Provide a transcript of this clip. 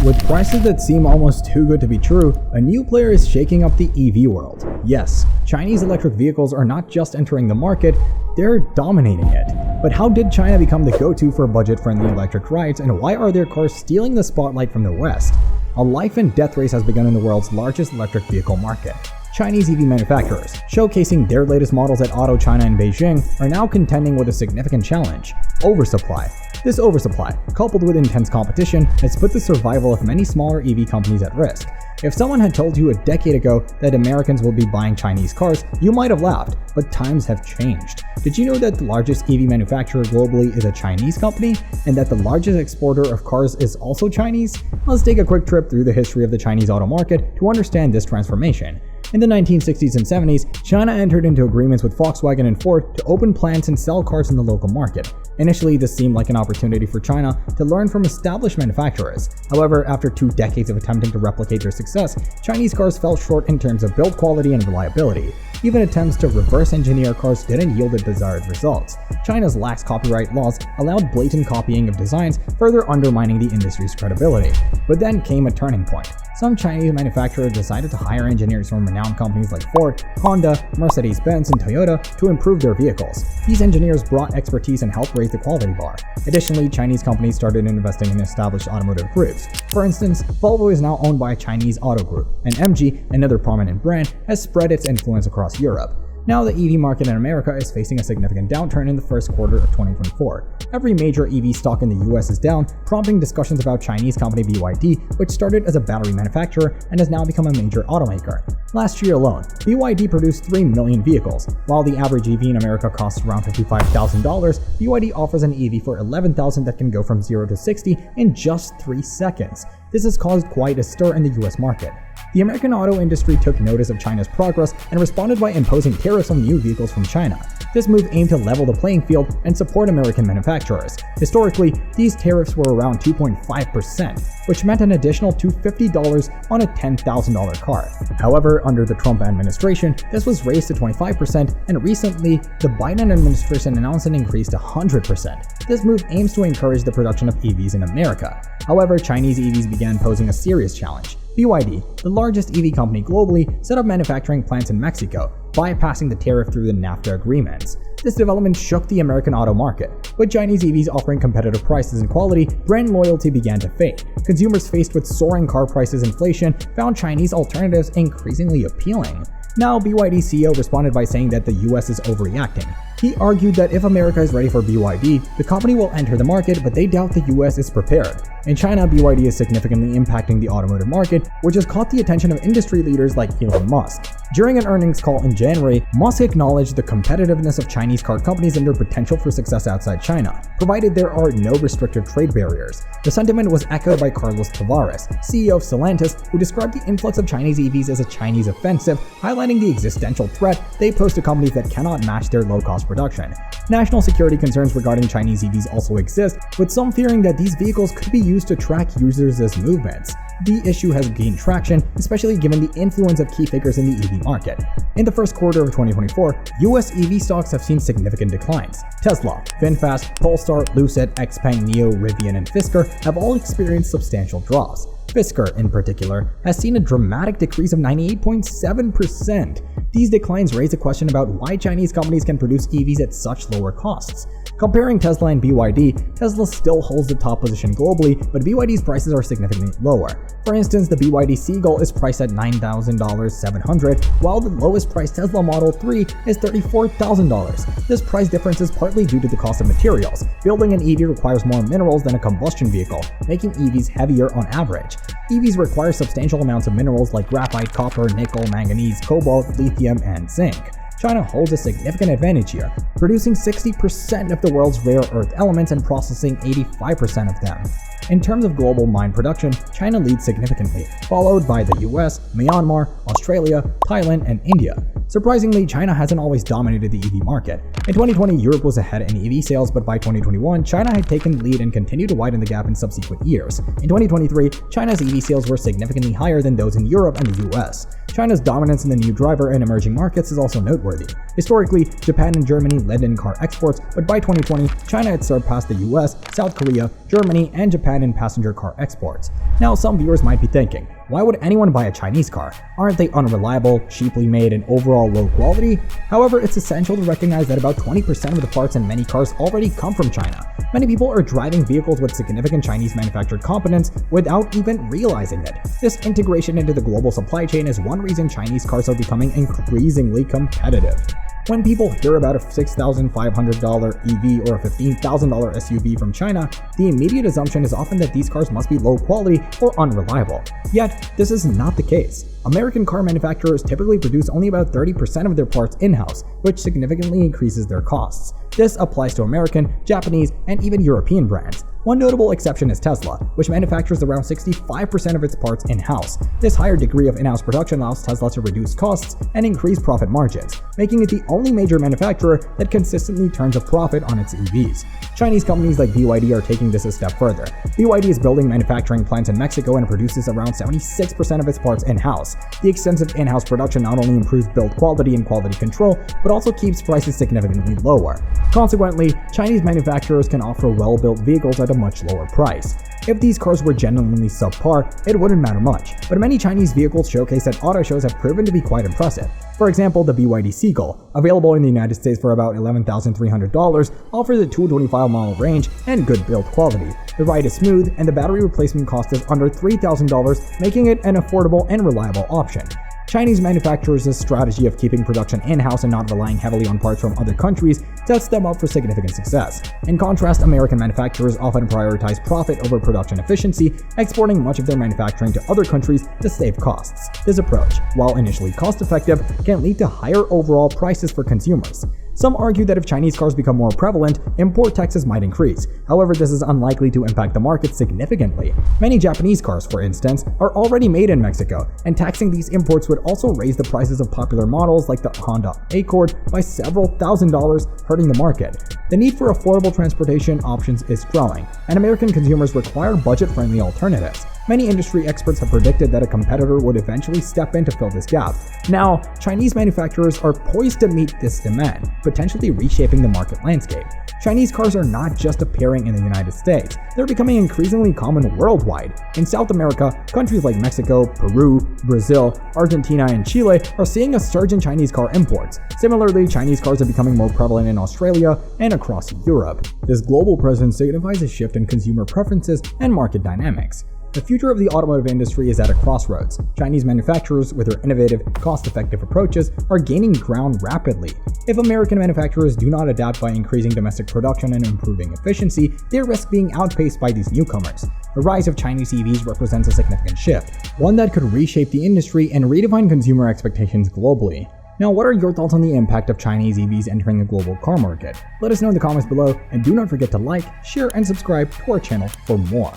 With prices that seem almost too good to be true, a new player is shaking up the EV world. Yes, Chinese electric vehicles are not just entering the market, they're dominating it. But how did China become the go-to for budget-friendly electric rides, and why are their cars stealing the spotlight from the West? A life and death race has begun in the world's largest electric vehicle market. Chinese EV manufacturers, showcasing their latest models at Auto China in Beijing, are now contending with a significant challenge: oversupply. This oversupply, coupled with intense competition, has put the survival of many smaller EV companies at risk. If someone had told you a decade ago that Americans will be buying Chinese cars, you might have laughed, but times have changed. Did you know that the largest EV manufacturer globally is a Chinese company, and that the largest exporter of cars is also Chinese? Let's take a quick trip through the history of the Chinese auto market to understand this transformation. In the 1960s and 70s, China entered into agreements with Volkswagen and Ford to open plants and sell cars in the local market. Initially, this seemed like an opportunity for China to learn from established manufacturers. However, after 2 decades of attempting to replicate their success, Chinese cars fell short in terms of build quality and reliability. Even attempts to reverse engineer cars didn't yield the desired results. China's lax copyright laws allowed blatant copying of designs, further undermining the industry's credibility. But then came a turning point. Some Chinese manufacturers decided to hire engineers from renowned companies like Ford, Honda, Mercedes-Benz, and Toyota to improve their vehicles. These engineers brought expertise and helped raise the quality bar. Additionally, Chinese companies started investing in established automotive groups. For instance, Volvo is now owned by a Chinese auto group, and MG, another prominent brand, has spread its influence across Europe. Now the EV market in America is facing a significant downturn in the first quarter of 2024. Every major EV stock in the US is down, prompting discussions about Chinese company BYD, which started as a battery manufacturer and has now become a major automaker. Last year alone, BYD produced 3 million vehicles. While the average EV in America costs around $55,000, BYD offers an EV for $11,000 that can go from 0 to 60 in just 3 seconds. This has caused quite a stir in the US market. The American auto industry took notice of China's progress and responded by imposing tariffs on new vehicles from China. This move aimed to level the playing field and support American manufacturers. Historically, these tariffs were around 2.5%, which meant an additional $250 on a $10,000 car. However, under the Trump administration, this was raised to 25%, and recently, the Biden administration announced an increase to 100%. This move aims to encourage the production of EVs in America. However, Chinese EVs began posing a serious challenge. BYD, the largest EV company globally, set up manufacturing plants in Mexico, bypassing the tariff through the NAFTA agreements. This development shook the American auto market. With Chinese EVs offering competitive prices and quality, brand loyalty began to fade. Consumers faced with soaring car prices and inflation found Chinese alternatives increasingly appealing. Now, BYD CEO responded by saying that the US is overreacting. He argued that if America is ready for BYD, the company will enter the market, but they doubt the US is prepared. In China, BYD is significantly impacting the automotive market, which has caught the attention of industry leaders like Elon Musk. During an earnings call in January, Musk acknowledged the competitiveness of Chinese car companies and their potential for success outside China, provided there are no restrictive trade barriers. The sentiment was echoed by Carlos Tavares, CEO of Stellantis, who described the influx of Chinese EVs as a Chinese offensive, highlighting the existential threat they pose to companies that cannot match their low-cost production. National security concerns regarding Chinese EVs also exist, with some fearing that these vehicles could be used to track users' movements. The issue has gained traction, especially given the influence of key figures in the EV market. In the first quarter of 2024, US EV stocks have seen significant declines. Tesla, VinFast, Polestar, Lucid, XPeng, NIO, Rivian, and Fisker have all experienced substantial drops. Fisker, in particular, has seen a dramatic decrease of 98.7%. These declines raise a question about why Chinese companies can produce EVs at such lower costs. Comparing Tesla and BYD, Tesla still holds the top position globally, but BYD's prices are significantly lower. For instance, the BYD Seagull is priced at $9,700, while the lowest priced Tesla Model 3 is $34,000. This price difference is partly due to the cost of materials. Building an EV requires more minerals than a combustion vehicle, making EVs heavier on average. EVs require substantial amounts of minerals like graphite, copper, nickel, manganese, cobalt, lithium, and zinc. China holds a significant advantage here, producing 60% of the world's rare earth elements and processing 85% of them. In terms of global mine production, China leads significantly, followed by the US, Myanmar, Australia, Thailand, and India. Surprisingly, China hasn't always dominated the EV market. In 2020, Europe was ahead in EV sales, but by 2021, China had taken the lead and continued to widen the gap in subsequent years. In 2023, China's EV sales were significantly higher than those in Europe and the US. China's dominance in the new driver and emerging markets is also noteworthy. Historically, Japan and Germany led in car exports, but by 2020, China had surpassed the US, South Korea, Germany, and Japan in passenger car exports. Now, some viewers might be thinking, why would anyone buy a Chinese car? Aren't they unreliable, cheaply made, and overall low quality? However, it's essential to recognize that about 20% of the parts in many cars already come from China. Many people are driving vehicles with significant Chinese manufactured components without even realizing it. This integration into the global supply chain is one reason Chinese cars are becoming increasingly competitive. When people hear about a $6,500 EV or a $15,000 SUV from China, the immediate assumption is often that these cars must be low quality or unreliable. Yet, this is not the case. American car manufacturers typically produce only about 30% of their parts in-house, which significantly increases their costs. This applies to American, Japanese, and even European brands. One notable exception is Tesla, which manufactures around 65% of its parts in-house. This higher degree of in-house production allows Tesla to reduce costs and increase profit margins, making it the only major manufacturer that consistently turns a profit on its EVs. Chinese companies like BYD are taking this a step further. BYD is building manufacturing plants in Mexico and produces around 76% of its parts in-house. The extensive in-house production not only improves build quality and quality control, but also keeps prices significantly lower. Consequently, Chinese manufacturers can offer well-built vehicles at a much lower price. If these cars were genuinely subpar, it wouldn't matter much, but many Chinese vehicles showcased at auto shows have proven to be quite impressive. For example, the BYD Seagull, available in the United States for about $11,300, offers a 225-mile range and good build quality. The ride is smooth, and the battery replacement cost is under $3,000, making it an affordable and reliable option. Chinese manufacturers' strategy of keeping production in-house and not relying heavily on parts from other countries sets them up for significant success. In contrast, American manufacturers often prioritize profit over production efficiency, exporting much of their manufacturing to other countries to save costs. This approach, while initially cost-effective, can lead to higher overall prices for consumers. Some argue that if Chinese cars become more prevalent, import taxes might increase. However, this is unlikely to impact the market significantly. Many Japanese cars, for instance, are already made in Mexico, and taxing these imports would also raise the prices of popular models like the Honda Accord by several $1,000s, hurting the market. The need for affordable transportation options is growing, and American consumers require budget-friendly alternatives. Many industry experts have predicted that a competitor would eventually step in to fill this gap. Now, Chinese manufacturers are poised to meet this demand, potentially reshaping the market landscape. Chinese cars are not just appearing in the United States, they're becoming increasingly common worldwide. In South America, countries like Mexico, Peru, Brazil, Argentina, and Chile are seeing a surge in Chinese car imports. Similarly, Chinese cars are becoming more prevalent in Australia and across Europe. This global presence signifies a shift in consumer preferences and market dynamics. The future of the automotive industry is at a crossroads. Chinese manufacturers, with their innovative, cost-effective approaches, are gaining ground rapidly. If American manufacturers do not adapt by increasing domestic production and improving efficiency, they risk being outpaced by these newcomers. The rise of Chinese EVs represents a significant shift, one that could reshape the industry and redefine consumer expectations globally. Now, what are your thoughts on the impact of Chinese EVs entering the global car market? Let us know in the comments below, and do not forget to like, share, and subscribe to our channel for more.